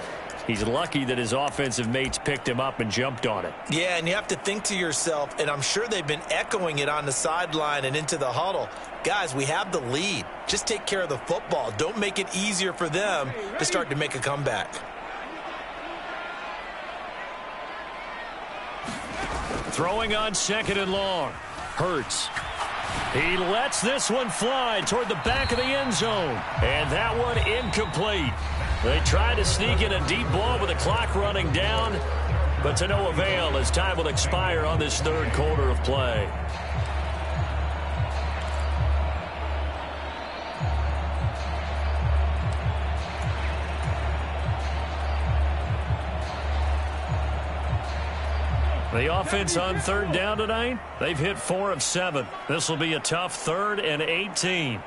He's lucky that his offensive mates picked him up and jumped on it. Yeah, and you have to think to yourself, and I'm sure they've been echoing it on the sideline and into the huddle. Guys, we have the lead. Just take care of the football. Don't make it easier for them to start to make a comeback. Throwing on 2nd and long. Hurts. He lets this one fly toward the back of the end zone. And that one incomplete. They tried to sneak in a deep ball with the clock running down, but to no avail as time will expire on this 3rd quarter of play. The offense on 3rd down tonight, they've hit 4 of 7. This will be a tough 3rd and 18.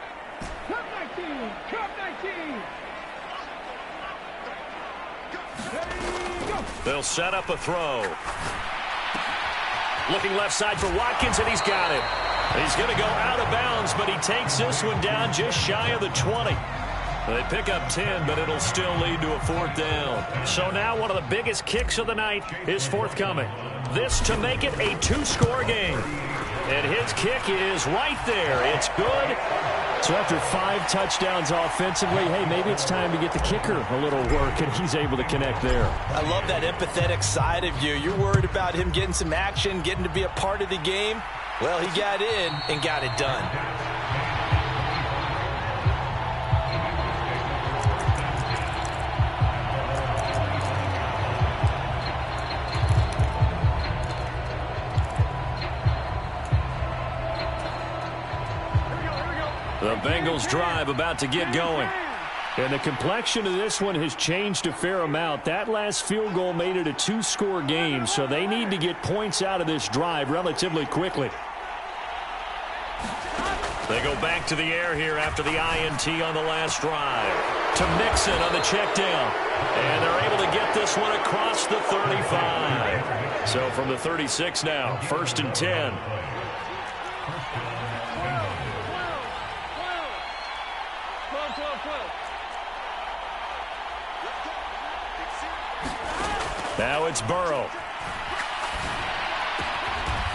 They'll set up a throw. Looking left side for Watkins, and he's got it. He's going to go out of bounds, but he takes this one down just shy of the 20. They pick up 10, but it'll still lead to a 4th down. So now one of the biggest kicks of the night is forthcoming. This to make it a 2-score game. And his kick is right there. It's good. So after 5 touchdowns offensively, hey, maybe it's time to get the kicker a little work, and he's able to connect there. I love that empathetic side of you. You're worried about him getting some action, getting to be a part of the game. Well, he got in and got it done. The Bengals drive about to get going. And the complexion of this one has changed a fair amount. That last field goal made it a 2-score game, so they need to get points out of this drive relatively quickly. They go back to the air here after the INT on the last drive. To Mixon on the check down. And they're able to get this one across the 35. So from the 36 now, 1st and 10. Now it's Burrow.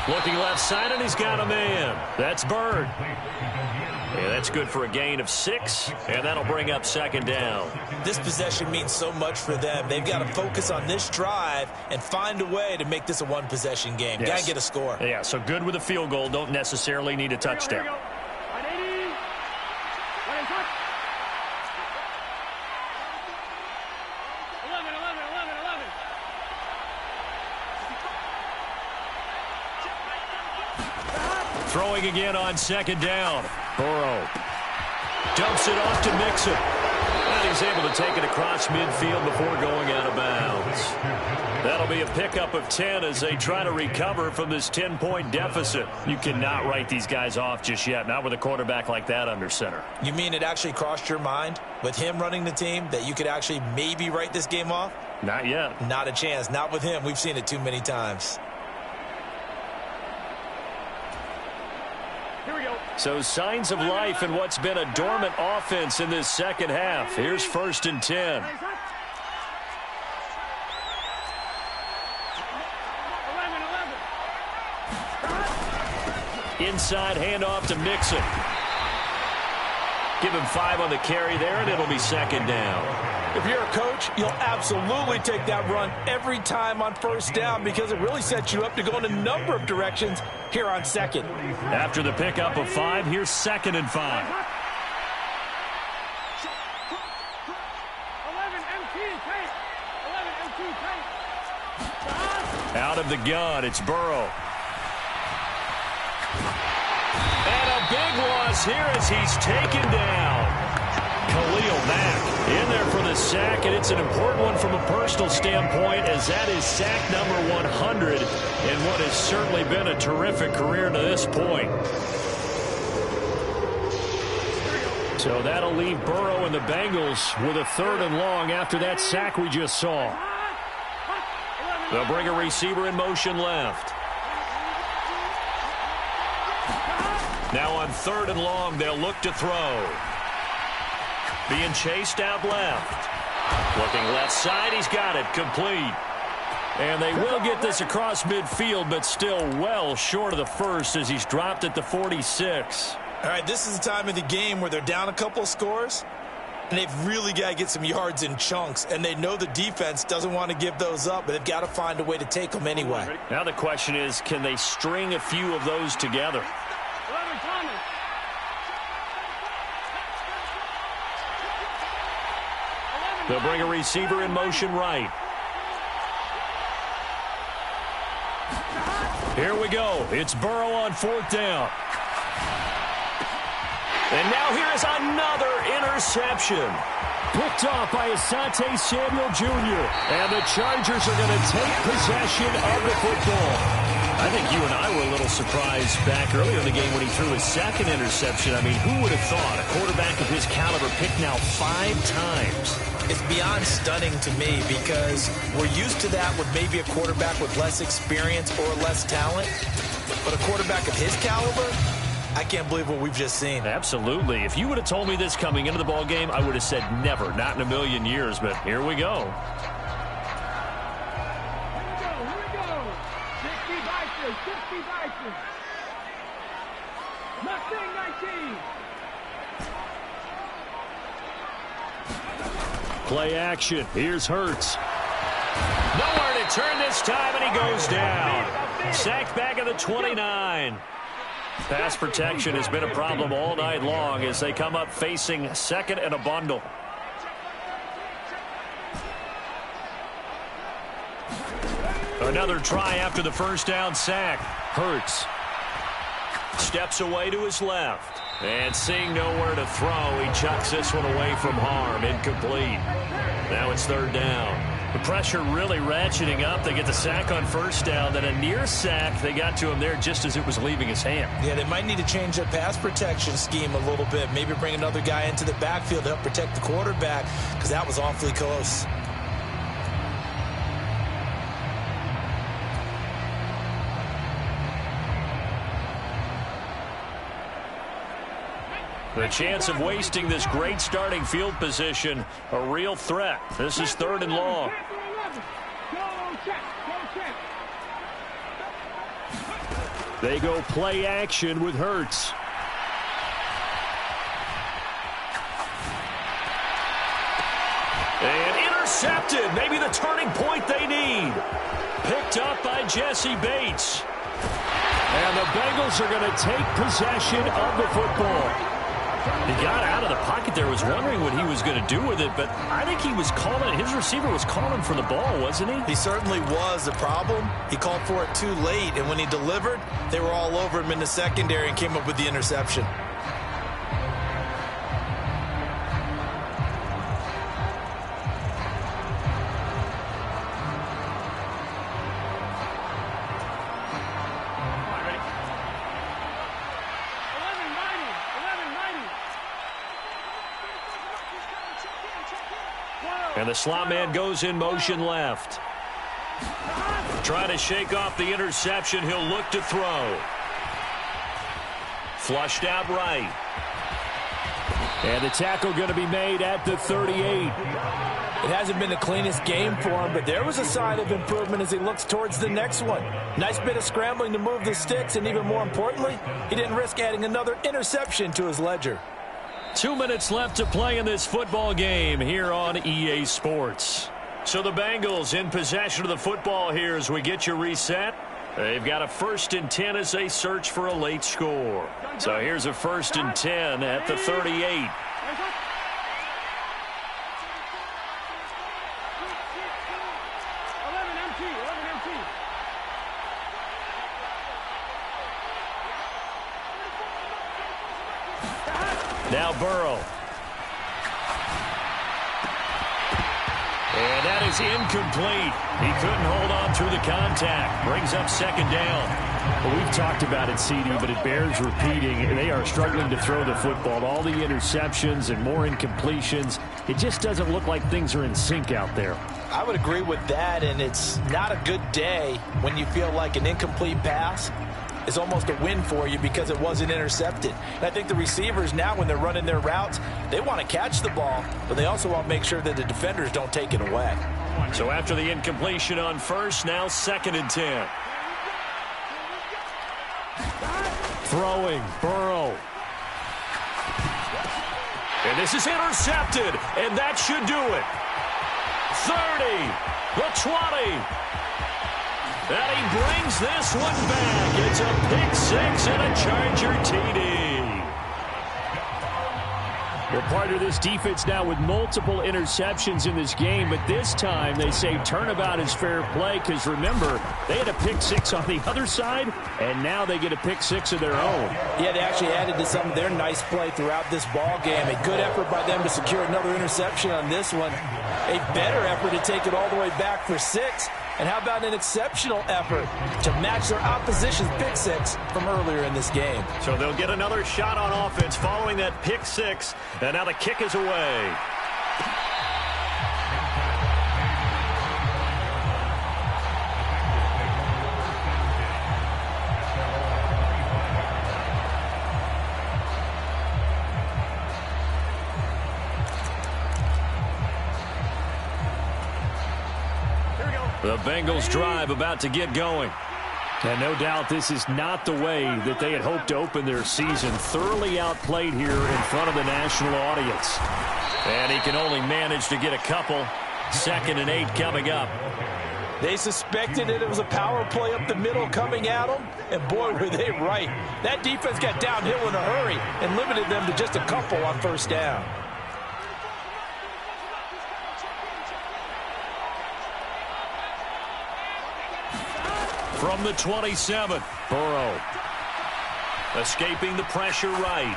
Looking left side, and he's got a man. That's Bird. Yeah, that's good for a gain of 6, and that'll bring up 2nd down. This possession means so much for them. They've got to focus on this drive and find a way to make this a one-possession game. Yes. Got to get a score. Yeah, so good with a field goal. Don't necessarily need a touchdown. Throwing again on 2nd down. Burrow dumps it off to Mixon. And he's able to take it across midfield before going out of bounds. That'll be a pickup of 10 as they try to recover from this 10-point deficit. You cannot write these guys off just yet, not with a quarterback like that under center. You mean it actually crossed your mind with him running the team that you could actually maybe write this game off? Not yet. Not a chance. Not with him. We've seen it too many times. So signs of life in what's been a dormant offense in this second half. Here's 1st and 10. Inside handoff to Mixon. Give him 5 on the carry there, and it'll be 2nd down. If you're a coach, you'll absolutely take that run every time on 1st down because it really sets you up to go in a number of directions here on 2nd. After the pickup of 5, here's 2nd and 5. Out of the gun, it's Burrow. And a big loss here as he's taken down. Khalil Mack in there for the sack, and it's an important one from a personal standpoint as that is sack number 100 in what has certainly been a terrific career to this point. So that'll leave Burrow and the Bengals with a 3rd and long after that sack we just saw. They'll bring a receiver in motion left. Now on 3rd and long, they'll look to throw. Being chased out left. Looking left side, he's got it, complete. And they will get this across midfield, but still well short of the 1st as he's dropped at the 46. All right, this is the time of the game where they're down a couple of scores, and they've really got to get some yards in chunks, and they know the defense doesn't want to give those up, but they've got to find a way to take them anyway. Now the question is, can they string a few of those together? They'll bring a receiver in motion right. Here we go. It's Burrow on 4th down. And now here's another interception. Picked off by Asante Samuel Jr. And the Chargers are going to take possession of the football. I think you and I were a little surprised back earlier in the game when he threw his 2nd interception. I mean, who would have thought a quarterback of his caliber picked now 5 times? It's beyond stunning to me because we're used to that with maybe a quarterback with less experience or less talent. But a quarterback of his caliber, I can't believe what we've just seen. Absolutely. If you would have told me this coming into the ball game, I would have said never, not in a million years, but here we go. Here we go. 60 Vikings, 60 Vikings. Nothing, 19. Play action. Here's Hurts. Nowhere to turn this time, and he goes down. Sacked back at the 29. Pass protection has been a problem all night long as they come up facing second and a bundle. Another try after the first down sack. Hurts steps away to his left. And seeing nowhere to throw, he chucks this one away from harm. Incomplete. Now it's third down. The pressure really ratcheting up. They get the sack on first down. Then a near sack. They got to him there just as it was leaving his hand. Yeah, they might need to change their pass protection scheme a little bit. Maybe bring another guy into the backfield to help protect the quarterback, because that was awfully close. The chance of wasting this great starting field position, a real threat. This is third and long. They go play action with Hurts. And intercepted. Maybe the turning point they need. Picked up by Jesse Bates. And the Bengals are going to take possession of the football. He got out of the pocket there, was wondering what he was going to do with it, but I think he was calling, his receiver was calling for the ball, wasn't he? He certainly was. The problem, he called for it too late, and when he delivered, they were all over him in the secondary and came up with the interception. And the slot man goes in motion left. Trying to shake off the interception. He'll look to throw. Flushed out right. And the tackle going to be made at the 38. It hasn't been the cleanest game for him, but there was a sign of improvement as he looks towards the next one. Nice bit of scrambling to move the sticks, and even more importantly, he didn't risk adding another interception to his ledger. 2 minutes left to play in this football game here on EA Sports. So the Bengals in possession of the football here as we get you reset. They've got a 1st and 10 as they search for a late score. So here's a 1st and 10 at the 38. Now Burrow. And that is incomplete. He couldn't hold on through the contact. Brings up second down. Well, we've talked about it, CD, but it bears repeating. They are struggling to throw the football. All the interceptions and more incompletions. It just doesn't look like things are in sync out there. I would agree with that, and it's not a good day when you feel like an incomplete pass is almost a win for you because it wasn't intercepted. And I think the receivers now, when they're running their routes, they want to catch the ball, but they also want to make sure that the defenders don't take it away. So after the incompletion on first, now 2nd and 10. Throwing, Burrow. And this is intercepted, and that should do it. 30, the 20. And he brings this one back. It's a pick six and a Charger TD. We're part of this defense now with multiple interceptions in this game, but this time they say turnabout is fair play because, remember, they had a pick six on the other side, and now they get a pick six of their own. Yeah, they actually added to some of their nice play throughout this ball game. A good effort by them to secure another interception on this one. A better effort to take it all the way back for 6. And how about an exceptional effort to match their opposition's pick six from earlier in this game? So they'll get another shot on offense following that pick six. And now the kick is away. The Bengals drive about to get going. And no doubt this is not the way that they had hoped to open their season. Thoroughly outplayed here in front of the national audience. And he can only manage to get a couple. 2nd and 8 coming up. They suspected it was a power play up the middle coming at them, and boy, were they right. That defense got downhill in a hurry and limited them to just a couple on 1st down. From the 27, Burrow escaping the pressure right.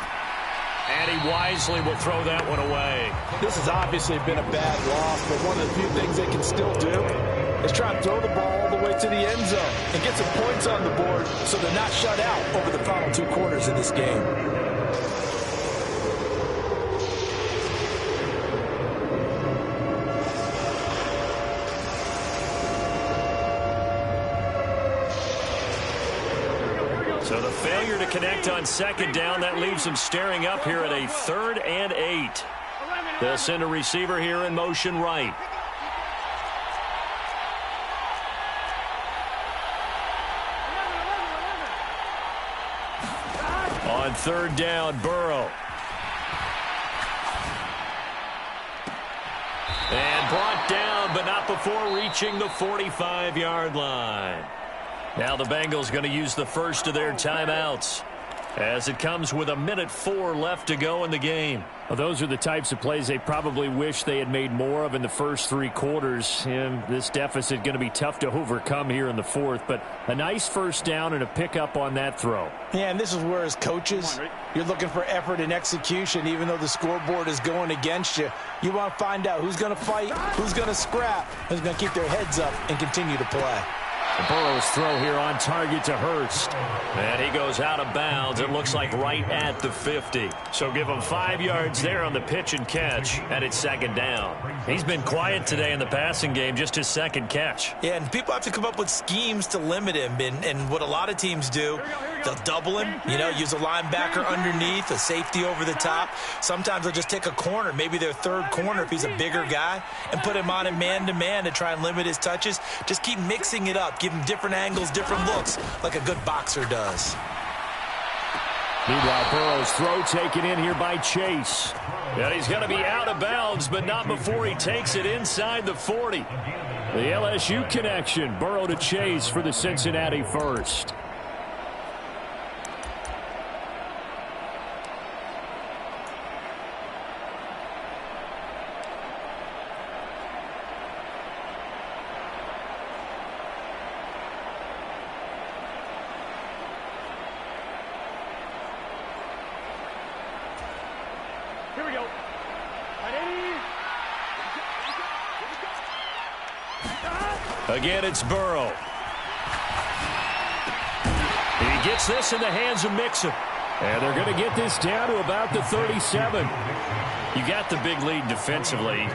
And he wisely will throw that one away. This has obviously been a bad loss, but one of the few things they can still do is try and throw the ball all the way to the end zone and get some points on the board so they're not shut out over the final 2 quarters of this game. So the failure to connect on 2nd down, that leaves them staring up here at a 3rd and 8. They'll send a receiver here in motion right. On 3rd down, Burrow. And brought down, but not before reaching the 45-yard line. Now the Bengals going to use the first of their timeouts as it comes with 1:04 left to go in the game. Well, those are the types of plays they probably wish they had made more of in the first 3 quarters. And this deficit going to be tough to overcome here in the 4th. But a nice 1st down and a pickup on that throw. Yeah, and this is where as coaches, you're looking for effort and execution. Even though the scoreboard is going against you, you want to find out who's going to fight, who's going to scrap, who's going to keep their heads up and continue to play. Burrow's throw here on target to Hurst. And he goes out of bounds. It looks like right at the 50. So give him 5 yards there on the pitch and catch, and it's 2nd down. He's been quiet today in the passing game, just his 2nd catch. Yeah, and people have to come up with schemes to limit him. And what a lot of teams do, they'll double him, use a linebacker underneath, a safety over the top. Sometimes they'll just take a corner, maybe their 3rd corner if he's a bigger guy, and put him on a man-to-man to try and limit his touches. Just keep mixing it up. Give him different angles, different looks, like a good boxer does. Meanwhile, Burrow's throw taken in here by Chase. And he's going to be out of bounds, but not before he takes it inside the 40. The LSU connection. Burrow to Chase for the Cincinnati first. Again, it's Burrow. He gets this in the hands of Mixon. And they're going to get this down to about the 37. You got the big lead defensively.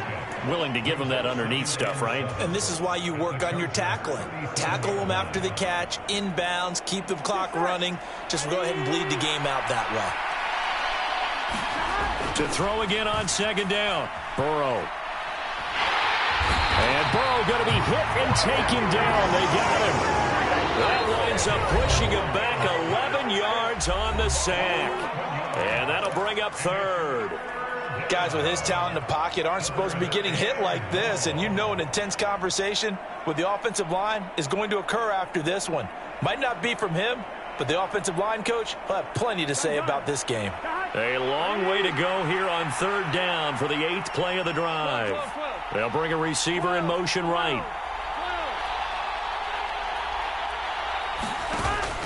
Willing to give them that underneath stuff, right? And this is why you work on your tackling. Tackle them after the catch, inbounds, keep the clock running. Just go ahead and bleed the game out that way. To throw again on 2nd down. Burrow. And Burrow going to be hit and taken down. They got him. That winds up pushing him back 11 yards on the sack. And that'll bring up 3rd. Guys with his talent in the pocket aren't supposed to be getting hit like this. And an intense conversation with the offensive line is going to occur after this one. Might not be from him, but the offensive line coach will have plenty to say about this game. A long way to go here on 3rd down for the 8th play of the drive. They'll bring a receiver in motion right.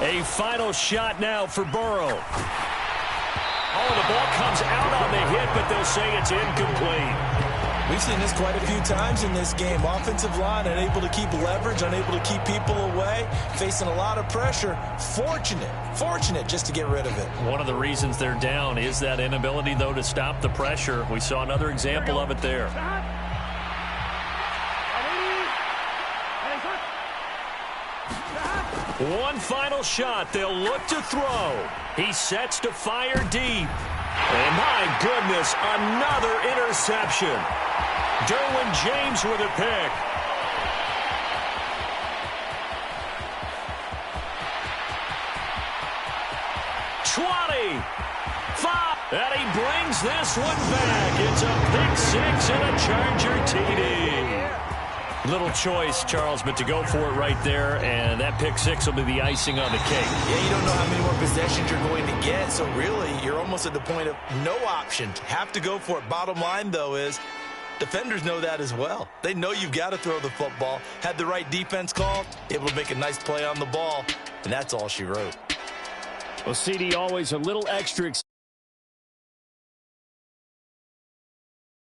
A final shot now for Burrow. Oh, the ball comes out on the hit, but they'll say it's incomplete. We've seen this quite a few times in this game. Offensive line unable to keep leverage, unable to keep people away, facing a lot of pressure. Fortunate just to get rid of it. One of the reasons they're down is that inability, though, to stop the pressure. We saw another example of it there. One final shot. They'll look to throw. He sets to fire deep. And my goodness, another interception. Derwin James with a pick. 20. 5. And he brings this one back. It's a pick six and a Charger TD. Little choice, Charles, but to go for it right there, and that pick six will be the icing on the cake. Yeah, you don't know how many more possessions you're going to get, so really you're almost at the point of no option. Have to go for it. Bottom line, though, is defenders know that as well. They know you've got to throw the football. Had the right defense call, able to make a nice play on the ball, and that's all she wrote. Well, CD always a little extra